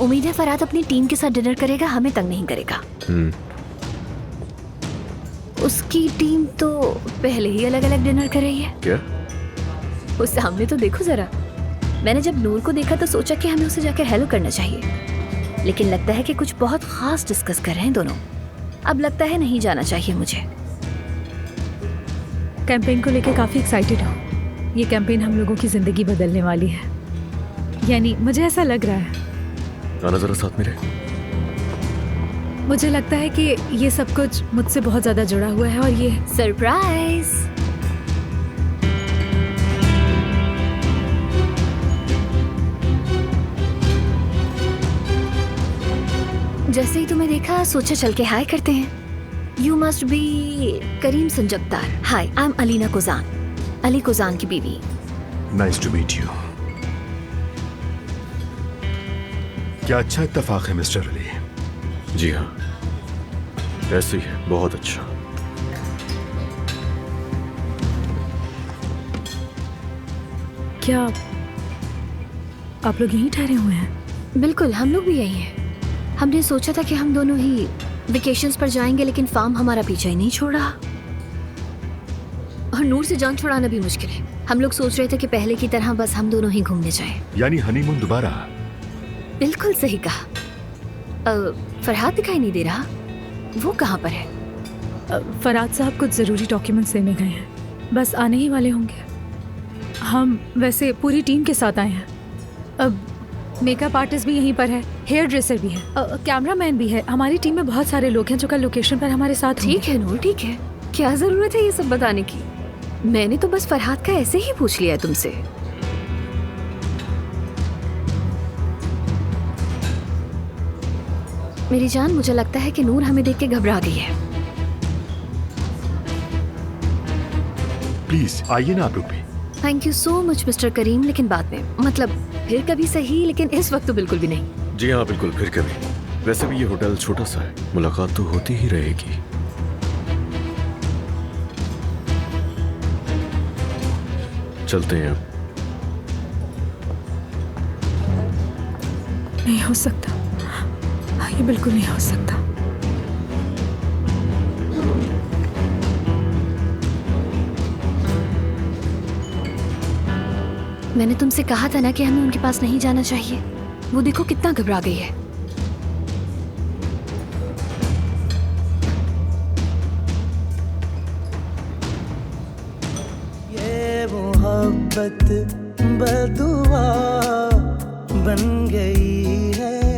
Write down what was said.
उम्मीद है फरहाद अपनी टीम के साथ डिनर करेगा, हमें तंग नहीं करेगा। उसकी टीम तो पहले ही अलग अलग डिनर कर रही है। क्या? उस सामने तो देखो जरा। मैंने जब नूर को देखा तो सोचा कि हमें उसे जाकर हेलो करना चाहिए, लेकिन लगता है कि कुछ बहुत खास डिस्कस कर रहे हैं दोनों। अब लगता है नहीं जाना चाहिए मुझे। कैंपेन को लेकर काफी एक्साइटेड हूँ। ये कैंपेन हम लोगों की जिंदगी बदलने वाली है, यानी मुझे ऐसा लग रहा है। आना जरा साथ मेरे। मुझे लगता है कि ये सब कुछ मुझसे बहुत ज्यादा जुड़ा हुआ है और ये सरप्राइज। जैसे ही तुम्हें देखा सोचा चल के हाय करते हैं। यू मस्ट बी करीम संजब्दार। Hi, I am Alina Kujan, Ali Kujan की बीवी। Nice to meet you. क्या अच्छा इत्तेफाक है मिस्टर अली। जी हाँ, ऐसे ही है, बहुत अच्छा। क्या आप लोग यहीं ठहरे हुए हैं? बिल्कुल, हम लोग भी यही हैं। हमने सोचा था कि हम दोनों ही वेकेशंस पर जाएंगे, लेकिन फार्म हमारा पीछा ही नहीं छोड़ रहा और नूर से जान छुड़ाना भी मुश्किल है। हम लोग सोच रहे थे कि पहले की तरह बस हम दोनों ही घूमने जाएं। यानी हनीमून दोबारा? बिल्कुल सही कहा। फरहाद दिखाई नहीं दे रहा, वो कहाँ पर है? फरहाद साहब कुछ ज़रूरी डॉक्यूमेंट्स लेने गए हैं, बस आने ही वाले होंगे। हम वैसे पूरी टीम के साथ आए हैं। अब मेकअप आर्टिस्ट भी यहीं पर है, हेयर ड्रेसर भी है, कैमरामैन भी है। हमारी टीम में बहुत सारे लोग हैं जो कल लोकेशन पर हमारे साथ होंगे। ठीक है नूर, ठीक है। क्या जरूरत है ये सब बताने की? मैंने तो बस फरहाद का ऐसे ही पूछ लिया है तुमसे। मेरी जान, मुझे लगता है कि नूर हमें देख के घबरा गई है। प्लीज आइए ना आप लोग भी। Thank you so much mister Karim, लेकिन बाद में, मतलब फिर कभी सही, लेकिन इस वक्त तो बिल्कुल भी नहीं। जी हाँ बिल्कुल, फिर कभी। वैसे भी ये होटल छोटा सा है, मुलाकात तो होती ही रहेगी। चलते हैं अब। नहीं हो सकता, ये बिल्कुल नहीं हो सकता। मैंने तुमसे कहा था ना कि हमें उनके पास नहीं जाना चाहिए। वो देखो कितना घबरा गई है। ये मोहब्बत बदुआ बन गई है।